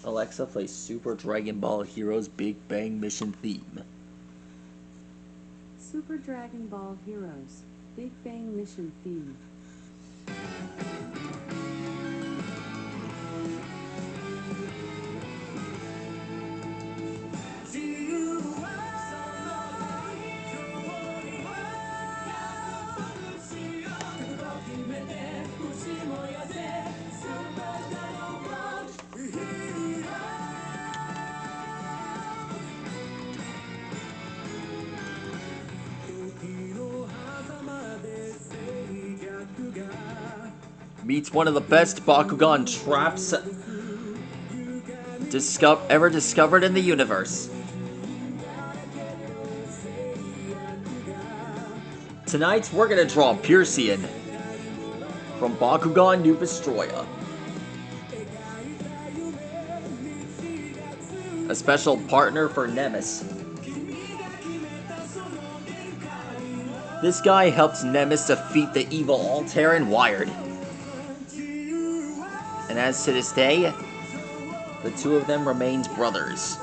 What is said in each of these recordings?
Alexa, play Super Dragon Ball Heroes Big Bang Mission theme. Super Dragon Ball Heroes Big Bang Mission theme. Meets one of the best Bakugan traps ever discovered in the universe. Tonight, we're gonna draw Piercian from Bakugan New Destroyer. A special partner for Nemus. This guy helped Nemus defeat the evil Altair and Wired. And as to this day, the two of them remained brothers.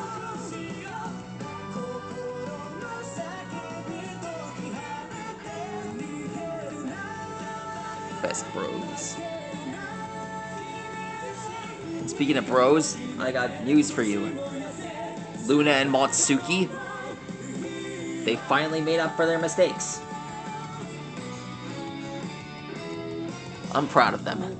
Best bros. And speaking of bros, I got news for you. Luna and Motsuki, they finally made up for their mistakes. I'm proud of them.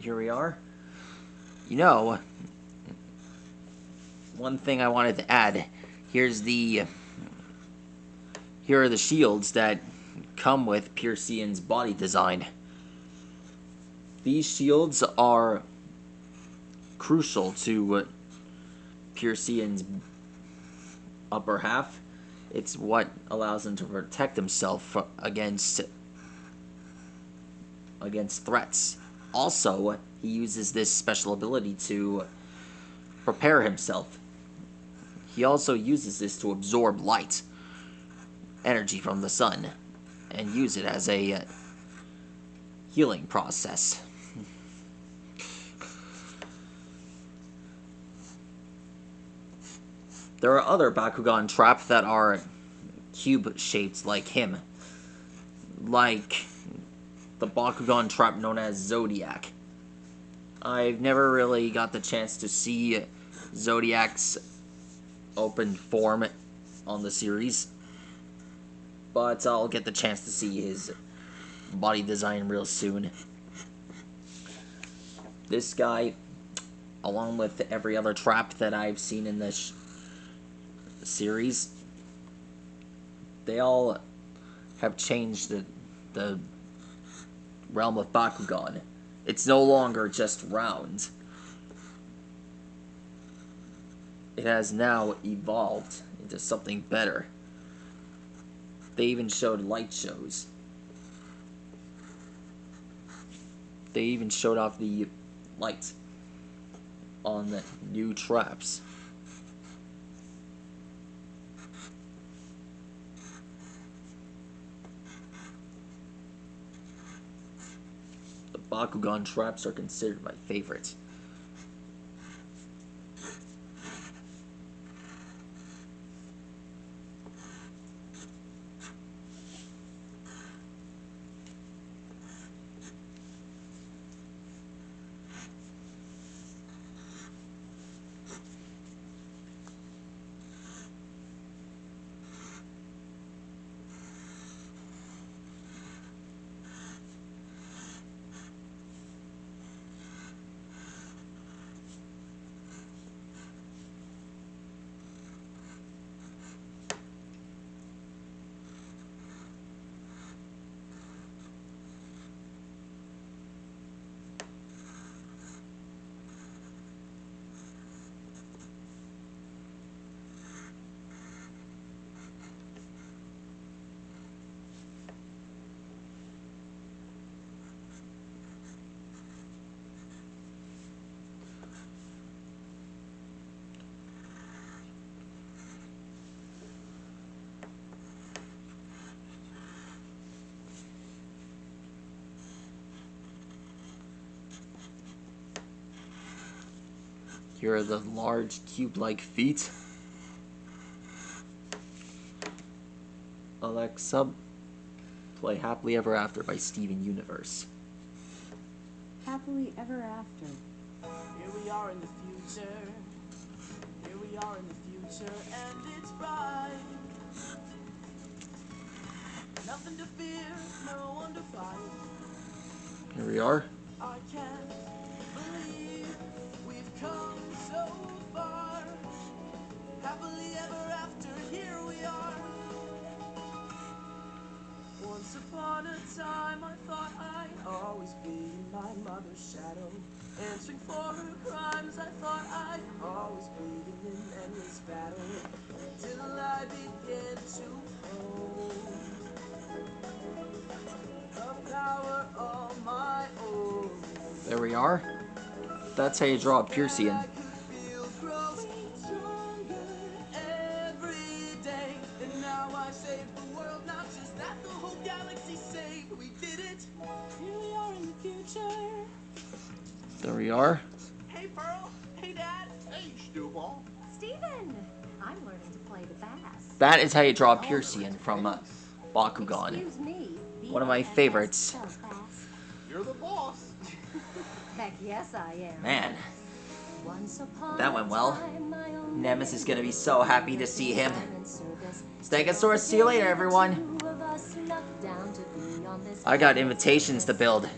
Here we are. You know, one thing I wanted to add. Here are the shields that come with Piercian's body design. These shields are crucial to Piercian's upper half. It's what allows him to protect himself against threats. Also, he uses this special ability to prepare himself. He also uses this to absorb light, energy from the sun, and use it as a healing process. There are other Bakugan traps that are cube-shaped like him. Like the Bakugan trap known as Zodiac. I've never really got the chance to see Zodiac's open form on the series, but I'll get the chance to see his body design real soon. This guy, along with every other trap that I've seen in this series, they all have changed the realm of Bakugan. It's no longer just round. It has now evolved into something better. They even showed light shows. They even showed off the light on the new traps. The Bakugan traps are considered my favorite. Here are the large cube-like feet. Alexa, play Happily Ever After by Steven Universe. Happily ever after. Here we are in the future. Here we are in the future, and it's bright. Nothing to fear, no one to fight. Here we are. I can't believe we've come so far. Happily ever after, here we are. Once upon a time, I thought I'd always be in my mother's shadow. Answering for her crimes, I thought I'd always bleeding in endless battle. Till I began to hold a power of my own. There we are. That's how you draw a piercian. I could feel grow stronger every day. And now I save the world, not just that, the whole galaxy saved. We did it. Here we are in the future. There we are. Hey, Pearl. Hey, Dad. Hey, Stewball. Steven, I'm learning to play the bass. That is how you draw a piercian from Bakugan. Excuse me. One of my B-A-S-S favorites. spells bass. You're the boss. Heck yes, I am. Man, Once upon that went well. a time, my own Nemus is gonna be so happy to see him. circus. Stegosaurus, see you later, everyone. Two of us snuck down to be on this I got invitations to build.